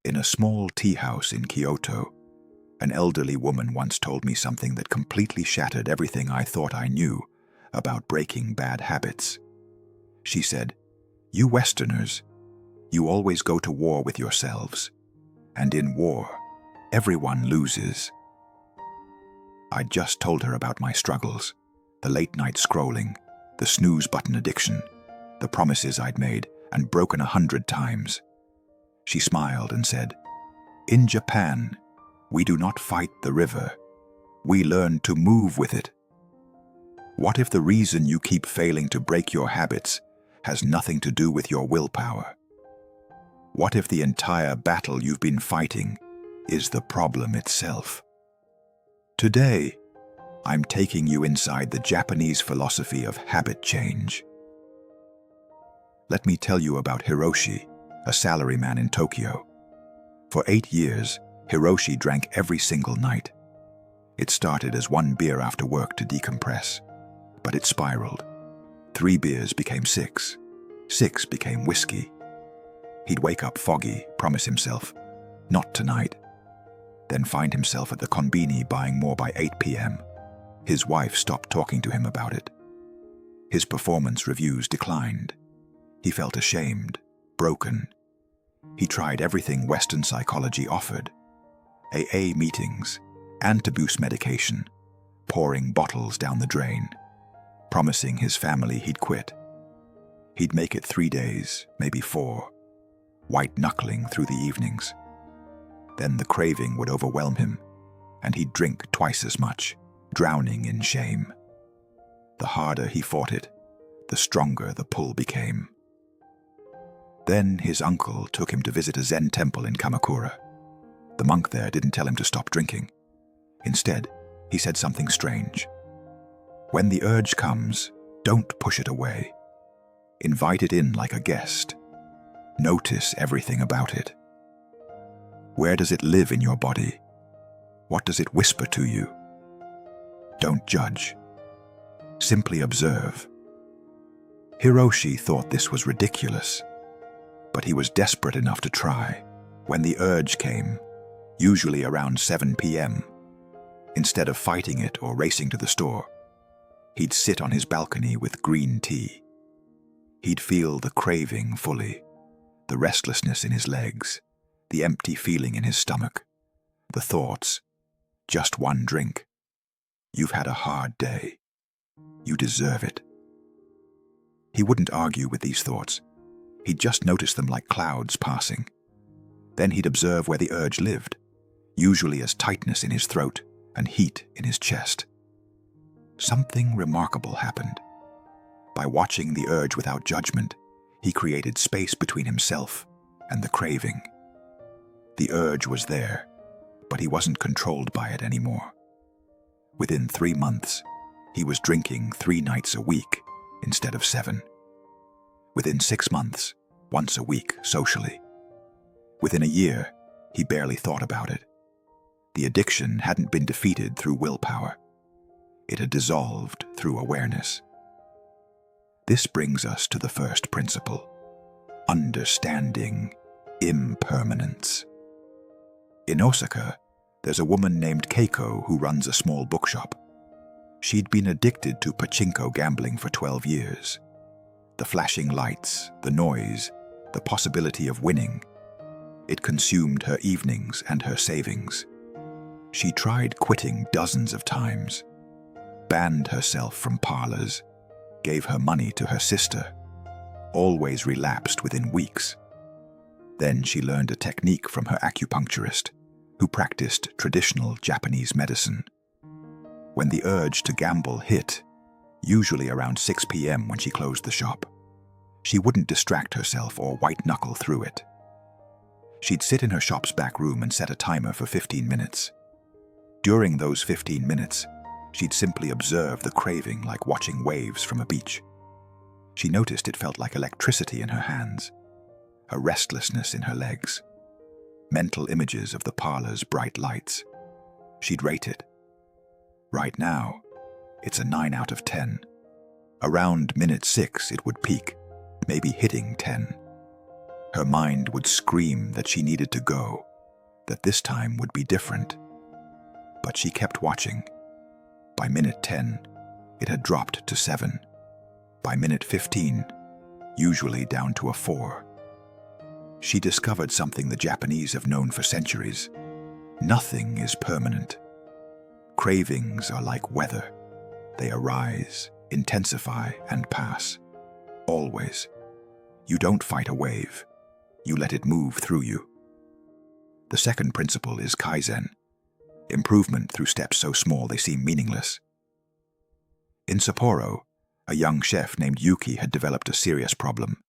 In a small tea house in Kyoto, an elderly woman once told me something that completely shattered everything I thought I knew about breaking bad habits. She said, "You Westerners, you always go to war with yourselves, and in war, everyone loses." I just told her about my struggles, the late-night scrolling, the snooze button addiction, the promises I'd made and broken 100 times. She smiled and said, "In Japan, we do not fight the river. We learn to move with it." What if the reason you keep failing to break your habits has nothing to do with your willpower? What if the entire battle you've been fighting is the problem itself? Today, I'm taking you inside the Japanese philosophy of habit change. Let me tell you about Hiroshi, a salaryman in Tokyo. For 8 years, Hiroshi drank every single night. It started as 1 beer after work to decompress, but it spiraled. 3 beers became 6. 6 became whiskey. He'd wake up foggy, promise himself, "Not tonight." Then find himself at the konbini buying more by 8 p.m. His wife stopped talking to him about it. His performance reviews declined. He felt ashamed, broken. He tried everything Western psychology offered: AA meetings, antabuse medication, pouring bottles down the drain, promising his family he'd quit. He'd make it 3 days, maybe 4, white-knuckling through the evenings. Then the craving would overwhelm him, and he'd drink twice as much, drowning in shame. The harder he fought it, the stronger the pull became. Then his uncle took him to visit a Zen temple in Kamakura. The monk there didn't tell him to stop drinking. Instead, he said something strange. "When the urge comes, don't push it away. Invite it in like a guest. Notice everything about it. Where does it live in your body? What does it whisper to you? Don't judge. Simply observe." Hiroshi thought this was ridiculous, but he was desperate enough to try. When the urge came, usually around 7 p.m., instead of fighting it or racing to the store, he'd sit on his balcony with green tea. He'd feel the craving fully, the restlessness in his legs, the empty feeling in his stomach, the thoughts, "Just 1 drink. You've had a hard day. You deserve it." He wouldn't argue with these thoughts. He'd just notice them like clouds passing. Then he'd observe where the urge lived, usually as tightness in his throat and heat in his chest. Something remarkable happened. By watching the urge without judgment, he created space between himself and the craving. The urge was there, but he wasn't controlled by it anymore. Within 3 months, he was drinking 3 nights a week instead of 7. Within 6 months, once a week socially. Within a year, he barely thought about it. The addiction hadn't been defeated through willpower. It had dissolved through awareness. This brings us to the first principle: understanding impermanence. In Osaka, there's a woman named Keiko who runs a small bookshop. She'd been addicted to pachinko gambling for 12 years. The flashing lights, the noise, the possibility of winning. It consumed her evenings and her savings. She tried quitting dozens of times, banned herself from parlors, gave her money to her sister, always relapsed within weeks. Then she learned a technique from her acupuncturist, who practiced traditional Japanese medicine. When the urge to gamble hit, usually around 6 p.m. when she closed the shop, she wouldn't distract herself or white-knuckle through it. She'd sit in her shop's back room and set a timer for 15 minutes. During those 15 minutes, she'd simply observe the craving like watching waves from a beach. She noticed it felt like electricity in her hands, a restlessness in her legs, mental images of the parlor's bright lights. She'd rate it. Right now, it's a 9 out of 10. Around minute 6, it would peak, maybe hitting 10. Her mind would scream that she needed to go, that this time would be different. But she kept watching. By minute 10, it had dropped to 7. By minute 15, usually down to a 4. She discovered something the Japanese have known for centuries. Nothing is permanent. Cravings are like weather. They arise, intensify, and pass. Always. You don't fight a wave. You let it move through you. The second principle is Kaizen. Improvement through steps so small they seem meaningless. In Sapporo, a young chef named Yuki had developed a serious problem.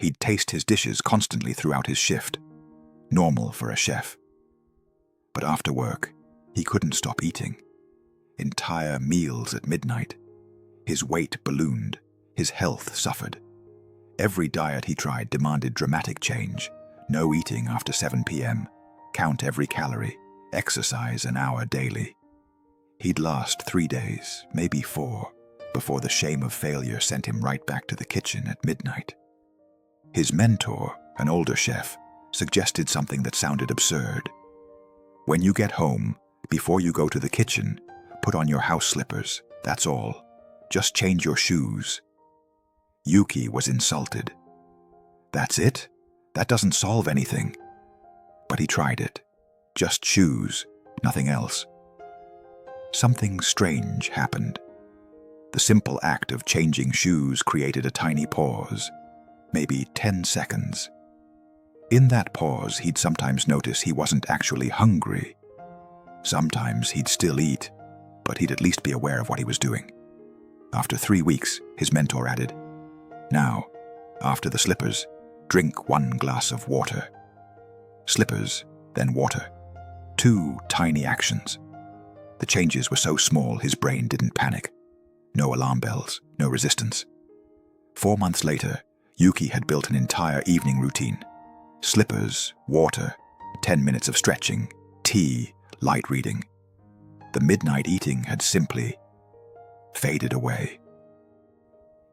He'd taste his dishes constantly throughout his shift. Normal for a chef. But after work, he couldn't stop eating. Entire meals at midnight. His weight ballooned. His health suffered. Every diet he tried demanded dramatic change. No eating after 7 p.m. Count every calorie. Exercise an hour daily. He'd last 3 days, maybe 4, before the shame of failure sent him right back to the kitchen at midnight. His mentor, an older chef, suggested something that sounded absurd. When you get home, before you go to the kitchen, put on your house slippers, that's all. Just change your shoes. Yuki was insulted. That's it? That doesn't solve anything. But he tried it. Just shoes, nothing else. Something strange happened. The simple act of changing shoes created a tiny pause, maybe 10 seconds. In that pause, he'd sometimes notice he wasn't actually hungry. Sometimes he'd still eat, but he'd at least be aware of what he was doing. After 3 weeks, his mentor added, "Now, after the slippers, drink 1 glass of water." Slippers, then water. 2 tiny actions. The changes were so small his brain didn't panic. No alarm bells, no resistance. 4 months later, Yuki had built an entire evening routine. Slippers, water, 10 minutes of stretching, tea, light reading. The midnight eating had simply faded away.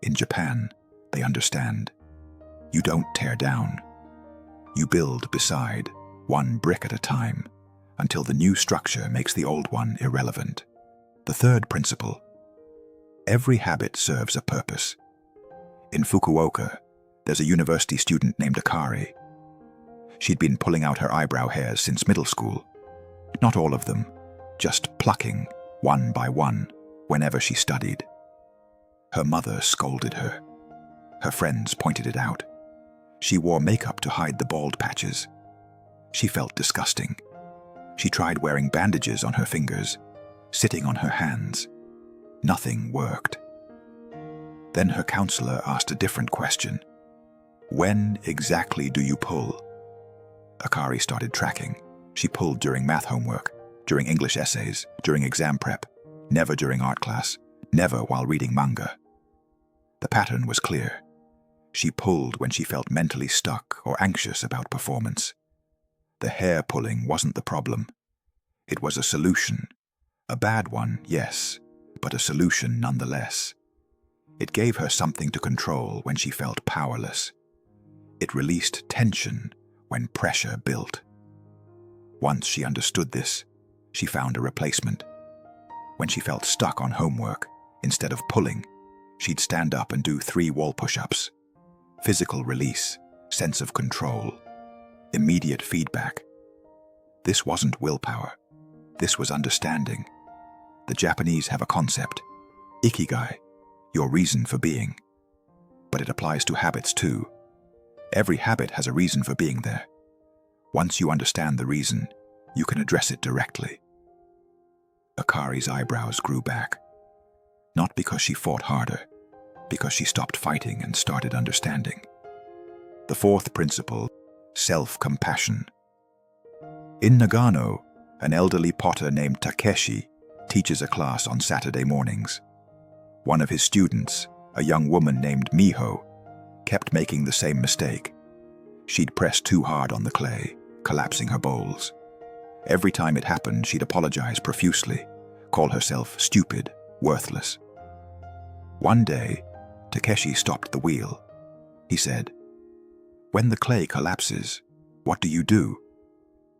In Japan, they understand. You don't tear down. You build beside, 1 brick at a time, until the new structure makes the old one irrelevant. The third principle. Every habit serves a purpose. In Fukuoka, there's a university student named Akari. She'd been pulling out her eyebrow hairs since middle school. Not all of them, just plucking, 1 by 1, whenever she studied. Her mother scolded her. Her friends pointed it out. She wore makeup to hide the bald patches. She felt disgusting. She tried wearing bandages on her fingers, sitting on her hands. Nothing worked. Then her counselor asked a different question. When exactly do you pull? Akari started tracking. She pulled during math homework, during English essays, during exam prep, never during art class, never while reading manga. The pattern was clear. She pulled when she felt mentally stuck or anxious about performance. The hair pulling wasn't the problem. It was a solution. A bad one, yes, but a solution nonetheless. It gave her something to control when she felt powerless. It released tension when pressure built. Once she understood this, she found a replacement. When she felt stuck on homework, instead of pulling, she'd stand up and do 3 wall push-ups. Physical release, sense of control, immediate feedback. This wasn't willpower. This was understanding. The Japanese have a concept, Ikigai, your reason for being. But it applies to habits too. Every habit has a reason for being there. Once you understand the reason, you can address it directly. Akari's eyebrows grew back. Not because she fought harder, because she stopped fighting and started understanding. The fourth principle, self-compassion. In Nagano, an elderly potter named Takeshi teaches a class on Saturday mornings. One of his students, a young woman named Miho, kept making the same mistake. She'd press too hard on the clay, collapsing her bowls. Every time it happened, she'd apologize profusely, call herself stupid, worthless. One day, Takeshi stopped the wheel. He said, When the clay collapses, what do?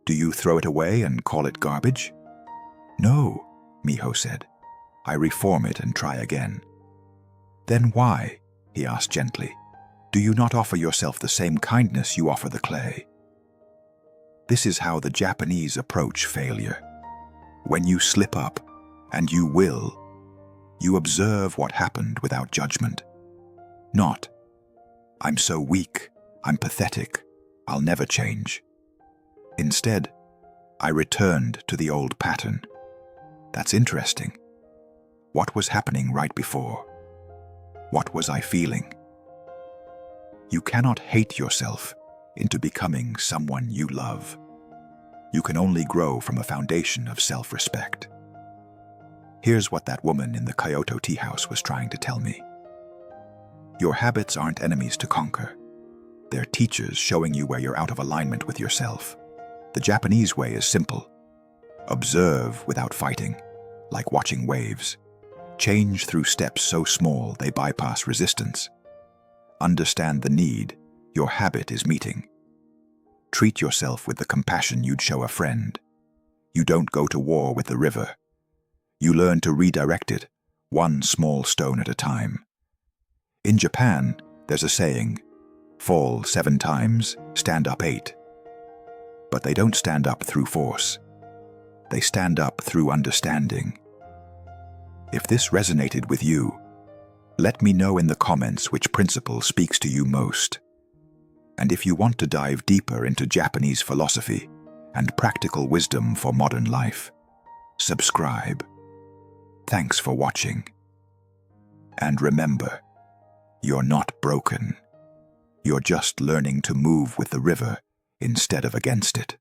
Do you throw it away and call it garbage? No, Miho said. I reform it and try again. Then why, he asked gently, do you not offer yourself the same kindness you offer the clay? This is how the Japanese approach failure. When you slip up, and you will, you observe what happened without judgment. Not, I'm so weak, I'm pathetic, I'll never change. Instead, I returned to the old pattern. That's interesting. What was happening right before? What was I feeling? You cannot hate yourself into becoming someone you love. You can only grow from a foundation of self-respect. Here's what that woman in the Kyoto tea house was trying to tell me. Your habits aren't enemies to conquer. They're teachers showing you where you're out of alignment with yourself. The Japanese way is simple. Observe without fighting, like watching waves. Change through steps so small they bypass resistance. Understand the need your habit is meeting. Treat yourself with the compassion you'd show a friend. You don't go to war with the river. You learn to redirect it, one small stone at a time. In Japan, there's a saying, fall 7 times, stand up 8. But they don't stand up through force. They stand up through understanding. If this resonated with you, let me know in the comments which principle speaks to you most. And if you want to dive deeper into Japanese philosophy and practical wisdom for modern life, subscribe. Thanks for watching. And remember, you're not broken. You're just learning to move with the river instead of against it.